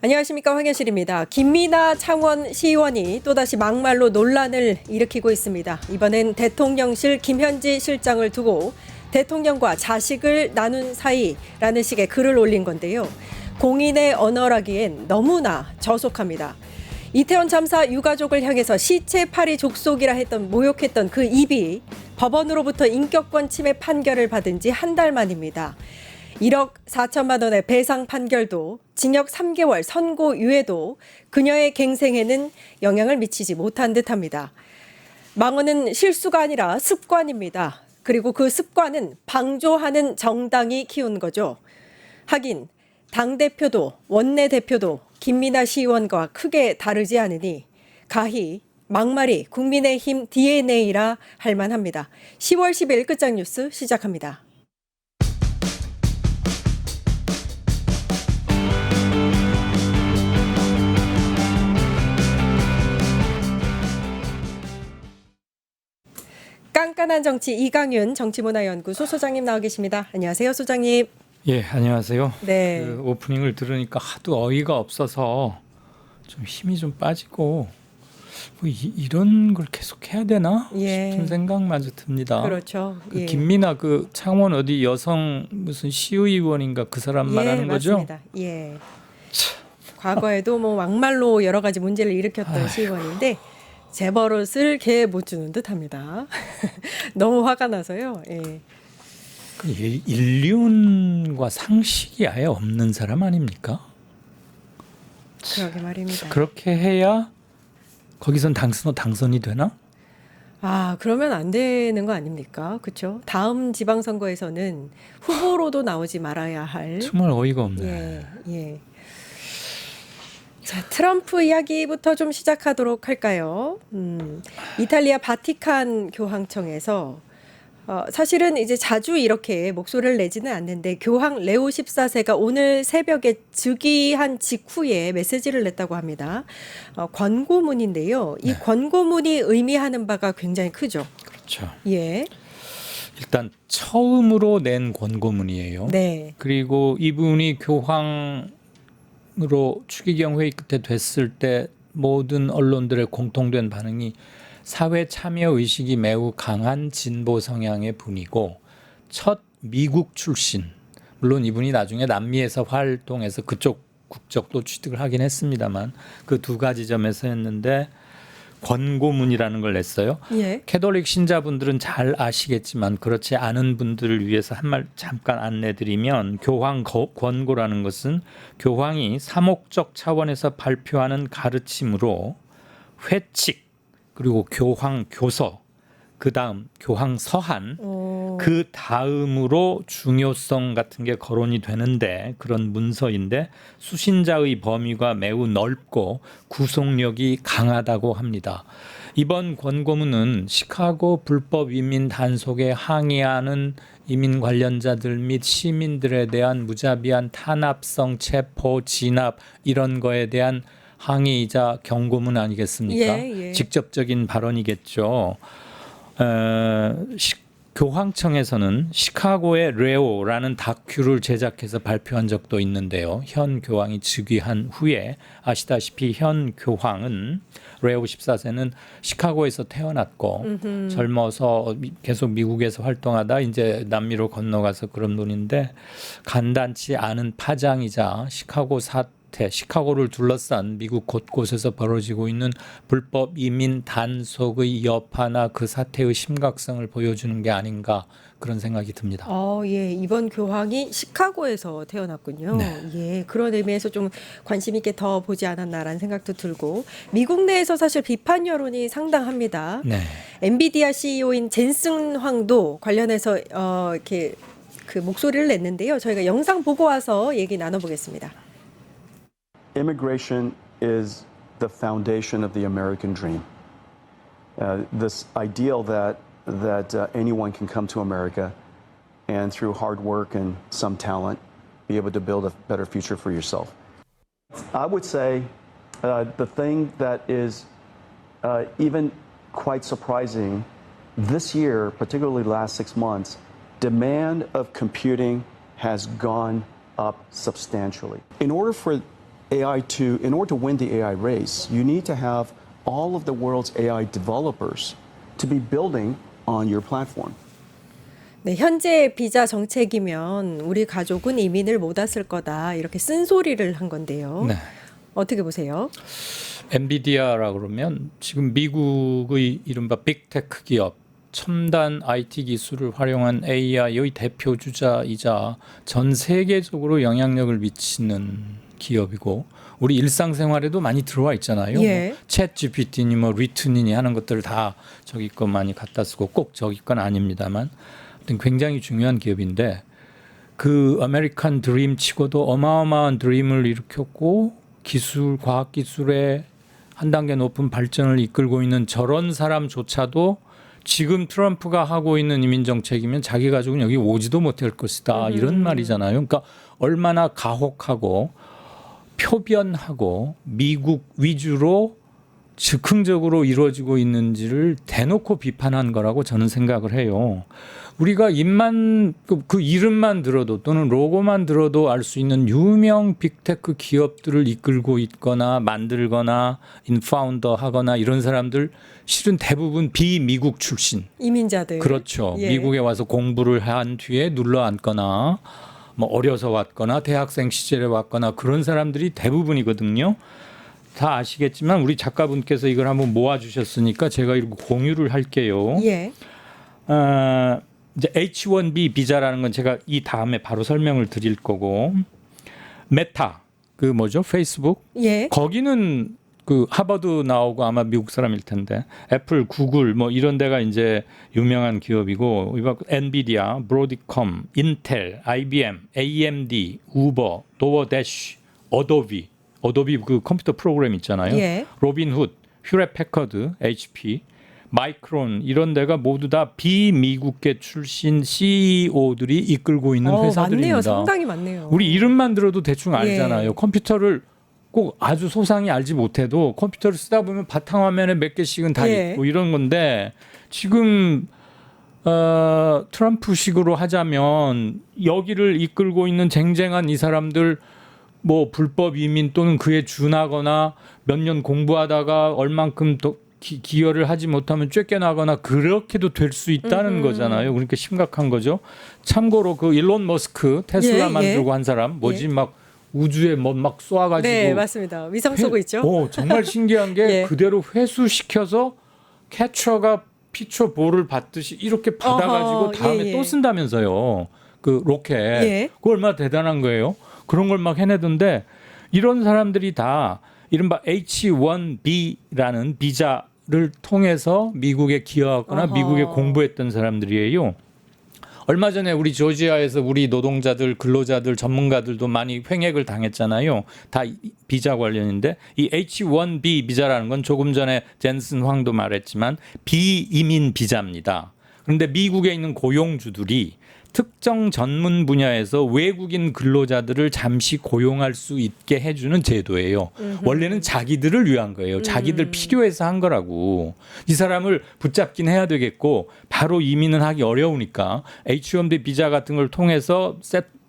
안녕하십니까, 황현실입니다. 김미나 창원 시의원이 또다시 막말로 논란을 일으키고 있습니다. 이번엔 대통령실 김현지 실장을 두고 대통령과 자식을 나눈 사이라는 식의 글을 올린 건데요. 공인의 언어라기엔 너무나 저속합니다. 이태원 참사 유가족을 향해서 시체 파리 족속이라 모욕했던 그 입이 법원으로부터 인격권 침해 판결을 받은 지 한 달 만입니다. 1억 4천만 원의 배상 판결도 징역 3개월 선고유예도 그녀의 갱생에는 영향을 미치지 못한 듯합니다. 망언은 실수가 아니라 습관입니다. 그리고 그 습관은 방조하는 정당이 키운 거죠. 하긴 당대표도 원내대표도 김미나 시의원과 크게 다르지 않으니 가히 막말이 국민의힘 DNA라 할 만합니다. 10월 10일 끝장뉴스 시작합니다. 깐깐한 정치 이강윤 정치문화연구소 소장님 나와 계십니다. 안녕하세요, 소장님. 예, 안녕하세요. 네. 그 오프닝을 들으니까 하도 어이가 없어서 좀 힘이 좀 빠지고 뭐 이런 걸 계속 해야 되나 예. 싶은 생각마저 듭니다. 그렇죠. 그 예. 김미나 그 창원 어디 여성 무슨 시의원인가 그 사람 말하는 거죠? 맞습니다. 예. 과거에도 뭐 막말로 여러 가지 문제를 일으켰던 시의원인데 제 버릇을 개 못 주는 듯합니다. 너무 화가 나서요. 예. 그 인륜과 상식이 아예 없는 사람 아닙니까? 그러게 말입니다. 그렇게 해야 거기선 당선이 되나? 아, 그러면 안 되는 거 아닙니까? 그렇죠? 다음 지방선거에서는 후보로도 나오지 말아야 할. 정말 어이가 없네. 예, 예. 자, 트럼프 이야기부터 좀 시작하도록 할까요? 이탈리아 바티칸 교황청에서 사실은 이제 자주 이렇게 목소리를 내지는 않는데 교황 레오 14세가 오늘 새벽에 즉위한 직후에 메시지를 냈다고 합니다. 권고문인데요. 이 권고문이 의미하는 바가 굉장히 크죠. 그렇죠. 예. 일단 처음으로 낸 권고문이에요. 네. 그리고 이분이 교황으로 추기경 회의 끝에 됐을 때 모든 언론들의 공통된 반응이 사회 참여 의식이 매우 강한 진보 성향의 분이고 첫 미국 출신, 물론 이분이 나중에 남미에서 활동해서 그쪽 국적도 취득을 하긴 했습니다만 그 두 가지 점에서 했는데 권고문이라는 걸 냈어요. 예. 캐톨릭 신자분들은 잘 아시겠지만 그렇지 않은 분들을 위해서 한 말 잠깐 안내드리면 교황 권고라는 것은 교황이 사목적 차원에서 발표하는 가르침으로 회칙 그리고 교황 교서 그 다음 교황 서한 그 다음으로 중요성 같은 게 거론이 되는데 그런 문서인데 수신자의 범위가 매우 넓고 구속력이 강하다고 합니다. 이번 권고문은 시카고 불법 이민 단속에 항의하는 이민 관련자들 및 시민들에 대한 무자비한 탄압성 체포 진압 이런 거에 대한 항의이자 경고문 아니겠습니까? 예. 직접적인 발언이겠죠. 교황청에서는 시카고의 레오라는 다큐를 제작해서 발표한 적도 있는데요. 현 교황이 즉위한 후에 아시다시피 현 교황은 레오 14세는 시카고에서 태어났고 젊어서 계속 미국에서 활동하다 이제 남미로 건너가서 그런 분인데 간단치 않은 파장이자 시카고 시카고를 둘러싼 미국 곳곳에서 벌어지고 있는 불법 이민 단속의 여파나 그 사태의 심각성을 보여주는 게 아닌가 그런 생각이 듭니다. 예. 이번 교황이 시카고에서 태어났군요. 네. 예. 그런 의미에서 좀 관심 있게 더 보지 않았나라는 생각도 들고 미국 내에서 사실 비판 여론이 상당합니다. 네. 엔비디아 CEO인 젠슨 황도 관련해서 이렇게 그 목소리를 냈는데요. 저희가 영상 보고 와서 얘기 나눠보겠습니다. Immigration is the foundation of the American dream. This ideal that anyone can come to America and through hard work and some talent be able to build a better future for yourself. I would say the thing that is even quite surprising this year, particularly last 6 months, demand of computing has gone up substantially. In order for in order to win the AI race, you need to have all of the world's AI developers to be building on your platform. 네, 현재 비자 정책이면 우리 가족은 이민을 못 왔을 거다 이렇게 쓴소리를 한 건데요. 네. 어떻게 보세요? 엔비디아라고 그러면 지금 미국의 이른바 빅테크 기업, 첨단 IT 기술을 활용한 AI의 대표 주자이자 전 세계적으로 영향력을 미치는 기업이고 우리 일상생활에도 많이 들어와 있잖아요. 예. 챗 GPT니 뭐 리트니니 하는 것들을 다 저기 거 많이 갖다 쓰고 꼭 저기 건 아닙니다만 아무튼 굉장히 중요한 기업인데 그 아메리칸 드림 치고도 어마어마한 드림을 일으켰고 기술, 과학 기술의 한 단계 높은 발전을 이끌고 있는 저런 사람조차도 지금 트럼프가 하고 있는 이민 정책이면 자기 가족은 여기 오지도 못할 것이다 이런 말이잖아요. 그러니까 얼마나 가혹하고 표변하고 미국 위주로 즉흥적으로 이루어지고 있는지를 대놓고 비판한 거라고 저는 생각을 해요. 우리가 그 이름만 들어도 또는 로고만 들어도 알 수 있는 유명 빅테크 기업들을 이끌고 있거나 만들거나 인파운더 하거나 이런 사람들 실은 대부분 비미국 출신. 이민자들. 그렇죠. 예. 미국에 와서 공부를 한 뒤에 눌러 앉거나 뭐 어려서 왔거나 대학생 시절에 왔거나 그런 사람들이 대부분이거든요. 다 아시겠지만 우리 작가분께서 이걸 한번 모아주셨으니까 제가 이거 공유를 할게요. 예. 이제 H-1B 비자라는 건 제가 이 다음에 바로 설명을 드릴 거고 메타 그 뭐죠 페이스북 예. 거기는 그 하버드 나오고 아마 미국 사람일 텐데 애플, 구글 뭐 이런 데가 이제 유명한 기업이고 엔비디아, 브로드컴, 인텔, IBM, AMD, 우버, 도어대쉬, 어도비 그 컴퓨터 프로그램 있잖아요. 예. 로빈훗, 휴렛 패커드, HP, 마이크론 이런 데가 모두 다 비미국계 출신 CEO들이 이끌고 있는 회사들입니다. 맞네요. 상당히 많네요. 우리 이름만 들어도 대충 알잖아요. 예. 컴퓨터를 꼭 아주 소상히 알지 못해도 컴퓨터를 쓰다 보면 바탕화면에 몇 개씩은 다 예. 있고 이런 건데 지금 트럼프식으로 하자면 여기를 이끌고 있는 쟁쟁한 이 사람들 뭐 불법 이민 또는 그에 준하거나 몇 년 공부하다가 얼만큼 더 기여를 하지 못하면 쫓겨나거나 그렇게도 될 수 있다는 거잖아요. 그러니까 심각한 거죠. 참고로 그 일론 머스크 테슬라 예, 만들고 예. 한 사람 뭐지 예. 막 우주에 뭐 막 쏘아가지고 네, 맞습니다. 위성 쏘고 있죠. 정말 신기한 게 예. 그대로 회수시켜서 캐처가 피처 볼을 받듯이 이렇게 받아가지고 어허, 다음에 예, 예. 또 쓴다면서요. 그 로켓. 예. 그거 얼마나 대단한 거예요. 그런 걸 막 해내던데 이런 사람들이 다 이른바 H-1B라는 비자를 통해서 미국에 기여하거나 어허. 미국에 공부했던 사람들이에요. 얼마 전에 우리 조지아에서 우리 노동자들, 근로자들, 전문가들도 많이 횡액을 당했잖아요. 다 비자 관련인데 이 H-1B 비자라는 건 조금 전에 젠슨 황도 말했지만 비이민 비자입니다. 그런데 미국에 있는 고용주들이 특정 전문 분야에서 외국인 근로자들을 잠시 고용할 수 있게 해주는 제도예요. 원래는 자기들을 위한 거예요. 자기들 필요해서 한 거라고. 이 사람을 붙잡긴 해야 되겠고 바로 이민은 하기 어려우니까 H-1B 비자 같은 걸 통해서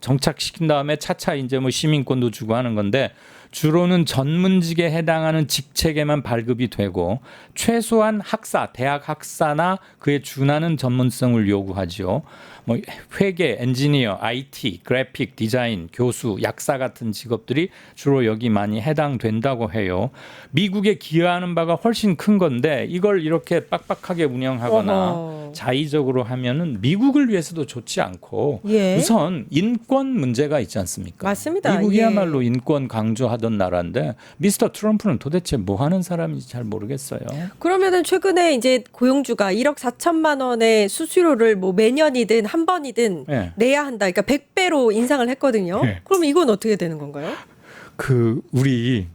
정착시킨 다음에 차차 이제 뭐 시민권도 주고 하는 건데 주로는 전문직에 해당하는 직책에만 발급이 되고 최소한 학사, 대학 학사나 그에 준하는 전문성을 요구하죠. 뭐 회계, 엔지니어, IT, 그래픽, 디자인, 교수, 약사 같은 직업들이 주로 여기 많이 해당된다고 해요. 미국에 기여하는 바가 훨씬 큰 건데 이걸 이렇게 빡빡하게 운영하거나 어허. 자의적으로 하면은 미국을 위해서도 좋지 않고 예. 우선 인권 문제가 있지 않습니까? 맞습니다. 미국이야말로 예. 인권 강조하던 나라인데 미스터 트럼프는 도대체 뭐 하는 사람인지 잘 모르겠어요. 그러면은 최근에 이제 고용주가 1억 4천만 원의 수수료를 뭐 매년이든 한 번이든 네. 내야 한다. 그러니까 100배로 인상을 했거든요. 네. 그럼 이건 어떻게 되는 건가요? 그 우리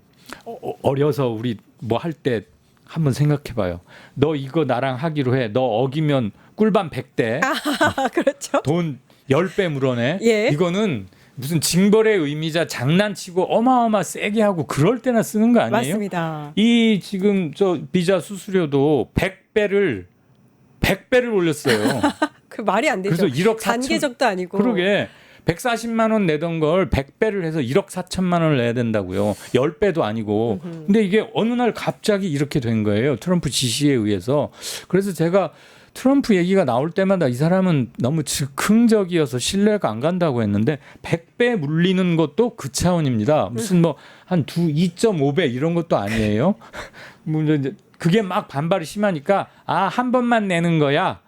어려서 우리 뭐 할 때 한번 생각해봐요. 너 이거 나랑 하기로 해. 너 어기면 꿀밤 100대. 아, 그렇죠. 돈 10배 물어내. 예. 이거는 무슨 징벌의 의미자 장난치고 어마어마 세게 하고 그럴 때나 쓰는 거 아니에요? 맞습니다. 이 지금 저 비자 수수료도 100배를 올렸어요. 그 말이 안 되죠. 그래서 1억 4천 단계적도 아니고. 그러게 140만 원 내던 걸 100배를 해서 1억 4천만 원을 내야 된다고요. 10배도 아니고. 근데 이게 어느 날 갑자기 이렇게 된 거예요. 트럼프 지시에 의해서. 그래서 제가 트럼프 얘기가 나올 때마다 이 사람은 너무 즉흥적이어서 신뢰가 안 간다고 했는데 100배 물리는 것도 그 차원입니다. 무슨 뭐 한 2.5배 이런 것도 아니에요. 뭐 이제 그게 막 반발이 심하니까 한 번만 내는 거야.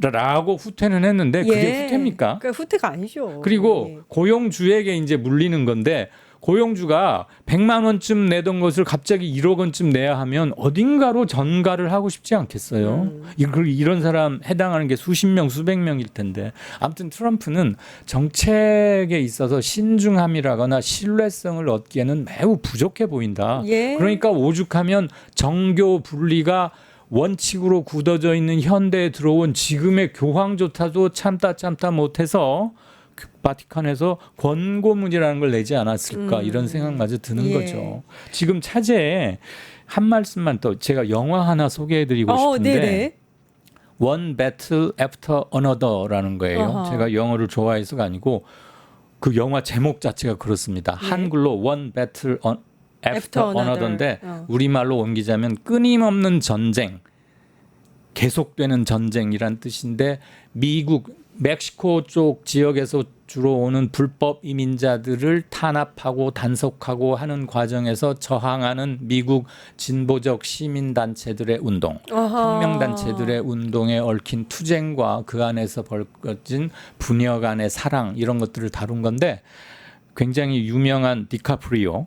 라고 후퇴는 했는데 그게 후퇴입니까? 그 후퇴가 아니죠. 그리고 예. 고용주에게 이제 물리는 건데 고용주가 100만 원쯤 내던 것을 갑자기 1억 원쯤 내야 하면 어딘가로 전가를 하고 싶지 않겠어요. 이런 사람 해당하는 게 수십 명, 수백 명일 텐데. 아무튼 트럼프는 정책에 있어서 신중함이라거나 신뢰성을 얻기에는 매우 부족해 보인다. 예. 그러니까 오죽하면 정교 분리가 원칙으로 굳어져 있는 현대에 들어온 지금의 교황조차도 참다 못해서 바티칸에서 권고문이라는 걸 내지 않았을까 이런 생각마저 드는 예. 거죠. 지금 차제에 한 말씀만 더 제가 영화 하나 소개해드리고 싶은데 네네. One Battle After Another라는 거예요. 어허. 제가 영어를 좋아해서가 아니고 그 영화 제목 자체가 그렇습니다. 예. 한글로 One Battle After Another인데 Another. 우리말로 옮기자면 끊임없는 전쟁, 계속되는 전쟁이란 뜻인데 미국, 멕시코 쪽 지역에서 주로 오는 불법 이민자들을 탄압하고 단속하고 하는 과정에서 저항하는 미국 진보적 시민단체들의 운동, 혁명단체들의 운동에 얽힌 투쟁과 그 안에서 벌어진 부녀 간의 사랑 이런 것들을 다룬 건데 굉장히 유명한 디카프리오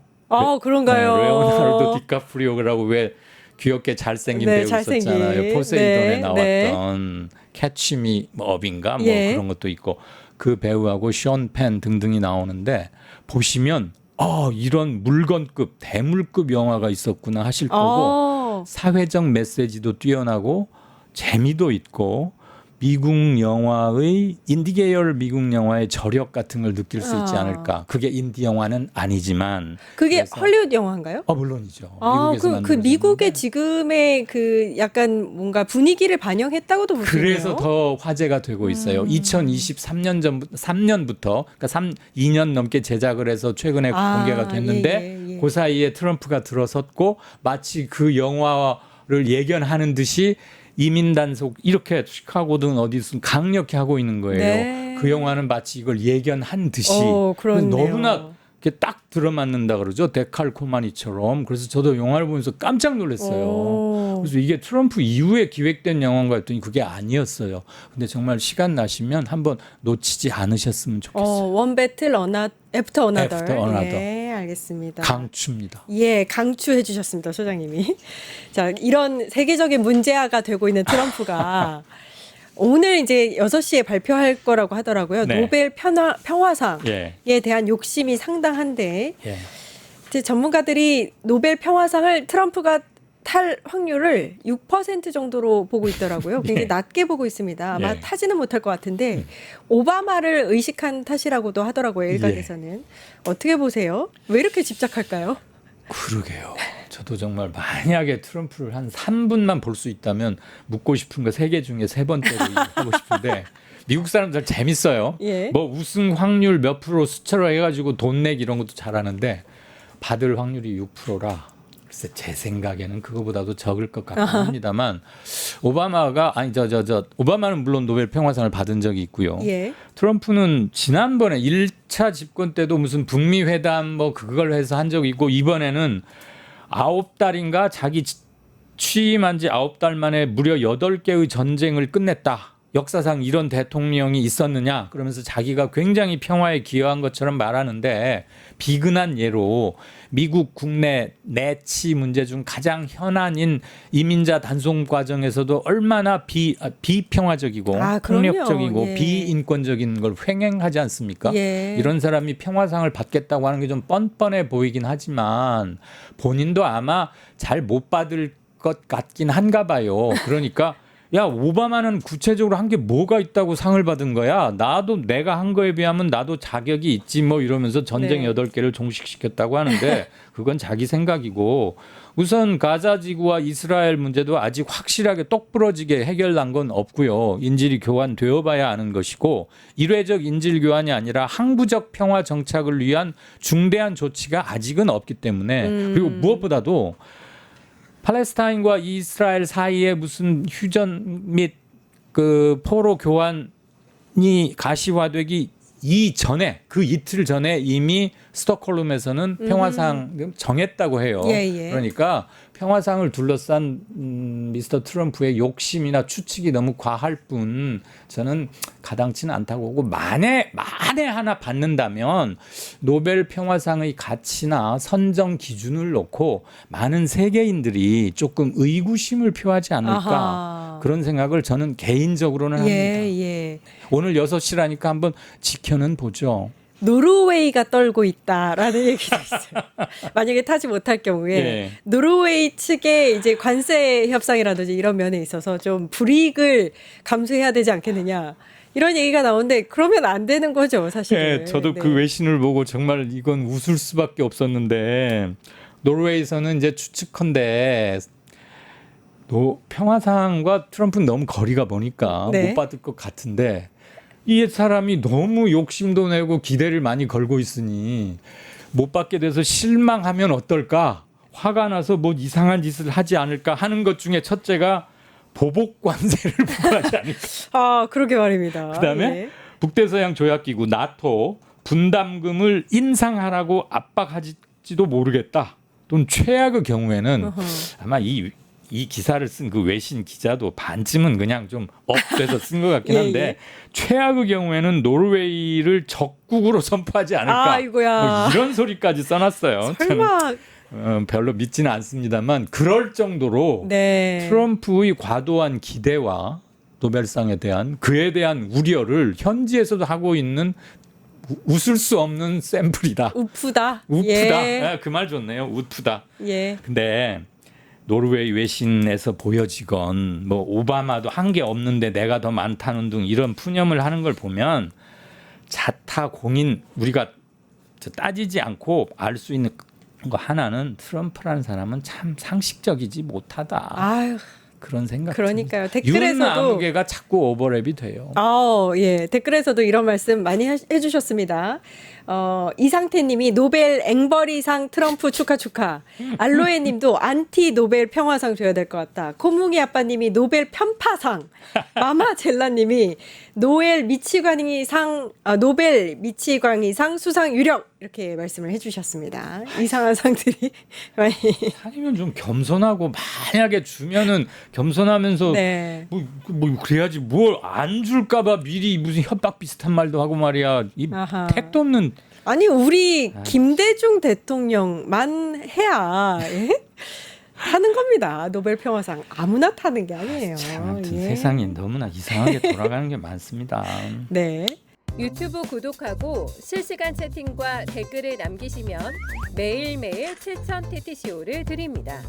그런가요? 네, 레오나르도 디카프리오라고 왜 귀엽게 잘생긴 네, 배우 잘생긴. 있었잖아요. 포세이돈에 네, 나왔던 캐치미 업인가 뭐 예. 그런 것도 있고 그 배우하고 션 펜 등등이 나오는데 보시면 이런 물건급 대물급 영화가 있었구나 하실 거고 사회적 메시지도 뛰어나고 재미도 있고 미국 영화의 인디 계열 미국 영화의 저력 같은 걸 느낄 수 있지 않을까. 그게 인디 영화는 아니지만 그게 그래서- 헐리우드 영화인가요? 물론이죠. 미국에서 그 만들어졌는데. 미국의 지금의 그 약간 뭔가 분위기를 반영했다고도 볼 수 있네요. 그래서 더 화제가 되고 있어요. 3년부터 그러니까 2년 넘게 제작을 해서 최근에 공개가 됐는데 예. 그 사이에 트럼프가 들어섰고 마치 그 영화를 예견하는 듯이 이민 단속 이렇게 시카고든 어디든 강력히 하고 있는 거예요. 네. 그 영화는 마치 이걸 예견한 듯이 그렇네요. 너무나 이렇게 딱 들어맞는다 그러죠. 데칼코마니처럼. 그래서 저도 영화를 보면서 깜짝 놀랐어요. 그래서 이게 트럼프 이후에 기획된 영화인가 했더니 그게 아니었어요. 근데 정말 시간 나시면 한번 놓치지 않으셨으면 좋겠어요. 원 배틀 애프터 어나더. After Another. 예, 알겠습니다. 강추입니다. 예, 강추해 주셨습니다, 소장님이. 자, 이런 세계적인 문제아가 되고 있는 트럼프가 오늘 이제 6시에 발표할 거라고 하더라고요. 네. 노벨 평화상에 예. 대한 욕심이 상당한데 예. 이제 전문가들이 노벨 평화상을 트럼프가 탈 확률을 6% 정도로 보고 있더라고요. 굉장히 예. 낮게 보고 있습니다. 아마 예. 타지는 못할 것 같은데 오바마를 의식한 탓이라고도 하더라고요. 일각에서는. 어떻게 보세요? 왜 이렇게 집착할까요? 그러게요. 저도 정말 만약에 트럼프를 한 3분만 볼 수 있다면 묻고 싶은 거 3개 중에 3번째로 하고 싶은데 미국 사람들 재밌어요. 예. 뭐 우승 확률 몇 프로 수치로 해가지고 돈 내기 이런 것도 잘하는데 받을 확률이 6%라 글쎄 제 생각에는 그거보다도 적을 것 같긴 합니다만 오바마가 오바마는 물론 노벨 평화상을 받은 적이 있고요. 예. 트럼프는 지난번에 1차 집권 때도 무슨 북미 회담 뭐 그걸 해서 한 적이 있고 이번에는 9달인가 자기 취임한 지 9달 만에 무려 8개의 전쟁을 끝냈다. 역사상 이런 대통령이 있었느냐 그러면서 자기가 굉장히 평화에 기여한 것처럼 말하는데 비근한 예로 미국 국내 내치 문제 중 가장 현안인 이민자 단속 과정에서도 얼마나 비평화적이고 그럼요. 폭력적이고 예. 비인권적인 걸 횡행하지 않습니까? 예. 이런 사람이 평화상을 받겠다고 하는 게 좀 뻔뻔해 보이긴 하지만 본인도 아마 잘 못 받을 것 같긴 한가 봐요. 그러니까 야, 오바마는 구체적으로 한 게 뭐가 있다고 상을 받은 거야? 나도 내가 한 거에 비하면 나도 자격이 있지 뭐 이러면서 전쟁 네. 8개를 종식시켰다고 하는데 그건 자기 생각이고 우선 가자 지구와 이스라엘 문제도 아직 확실하게 똑부러지게 해결난 건 없고요. 인질이 교환되어 봐야 아는 것이고 일회적 인질 교환이 아니라 항구적 평화 정착을 위한 중대한 조치가 아직은 없기 때문에 그리고 무엇보다도 팔레스타인과 이스라엘 사이에 무슨 휴전 및 그 포로 교환이 가시화되기 이전에 그 이틀 전에 이미 스톡홀름에서는 평화상 정했다고 해요. 예. 그러니까 평화상을 둘러싼 미스터 트럼프의 욕심이나 추측이 너무 과할 뿐 저는 가당치는 않다고 보고 만에 하나 받는다면 노벨 평화상의 가치나 선정 기준을 놓고 많은 세계인들이 조금 의구심을 표하지 않을까 아하. 그런 생각을 저는 개인적으로는 합니다. 예. 오늘 6시라니까 한번 지켜는 보죠. 노르웨이가 떨고 있다라는 얘기도 있어요. 만약에 타지 못할 경우에 예. 노르웨이 측의 이제 관세 협상이라든지 이런 면에 있어서 좀 불이익을 감수해야 되지 않겠느냐. 이런 얘기가 나오는데 그러면 안 되는 거죠, 사실은. 네, 저도 네. 그 외신을 보고 정말 이건 웃을 수밖에 없었는데 노르웨이에서는 이제 추측컨대 평화상과 트럼프는 너무 거리가 머니까 네. 못 받을 것 같은데 이 사람이 너무 욕심도 내고 기대를 많이 걸고 있으니 못 받게 돼서 실망하면 어떨까? 화가 나서 뭐 이상한 짓을 하지 않을까 하는 것 중에 첫째가 보복 관세를 부과하지 않을까. 아, 그러게 말입니다. 그다음에 예. 북대서양 조약기구 나토 분담금을 인상하라고 압박하지도 모르겠다. 또는 최악의 경우에는 어허. 아마 이 기사를 쓴 그 외신 기자도 반쯤은 그냥 좀 업돼서 쓴 것 같긴 한데 예. 최악의 경우에는 노르웨이를 적국으로 선포하지 않을까. 아이고야. 뭐 이런 소리까지 써놨어요. 설마. 참, 별로 믿지는 않습니다만 그럴 정도로 네. 트럼프의 과도한 기대와 노벨상에 대한 그에 대한 우려를 현지에서도 하고 있는 웃을 수 없는 샘플이다. 우프다. 우프다. 예. 그 말 좋네요. 우프다. 예. 근데 노르웨이 외신에서 보여지건 뭐 오바마도 한 게 없는데 내가 더 많다는 등 이런 푸념을 하는 걸 보면 자타 공인 우리가 따지지 않고 알 수 있는 거 하나는 트럼프라는 사람은 참 상식적이지 못하다. 아유. 그런 생각. 그러니까요. 윤 댓글에서도 아무개가 자꾸 오버랩이 돼요. 예. 댓글에서도 이런 말씀 많이 해주셨습니다. 이상태 님이 노벨 앵벌이상 트럼프 축하. 알로에 님도 안티 노벨 평화상 줘야 될 것 같다. 코뭉이 아빠 님이 노벨 편파상. 마마 젤라 님이 노벨 미치광이상 수상 유력. 이렇게 말씀을 해주셨습니다. 이상한 상들이 많이. 아니면 좀 겸손하고 만약에 주면은 겸손하면서 네. 뭐 그래야지 뭘 안 줄까봐 미리 무슨 협박 비슷한 말도 하고 말이야. 이 아하. 택도 없는. 아니 우리 김대중 대통령만 해야 예? 타는 겁니다. 노벨 평화상 아무나 타는 게 아니에요. 아무튼 예. 세상이 너무나 이상하게 돌아가는 게 많습니다. 네. 유튜브 구독하고 실시간 채팅과 댓글을 남기시면 매일매일 7천 TTCO를 드립니다.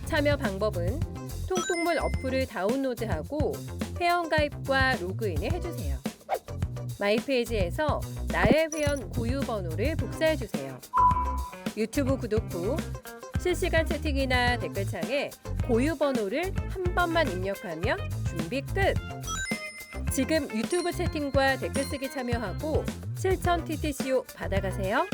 참여 방법은 통통물 어플을 다운로드하고 회원가입과 로그인을 해주세요. 마이페이지에서 나의 회원 고유 번호를 복사해주세요. 유튜브 구독 후 실시간 채팅이나 댓글창에 고유 번호를 한 번만 입력하면 준비 끝! 지금 유튜브 채팅과 댓글 쓰기 참여하고 실천 TTCO 받아가세요.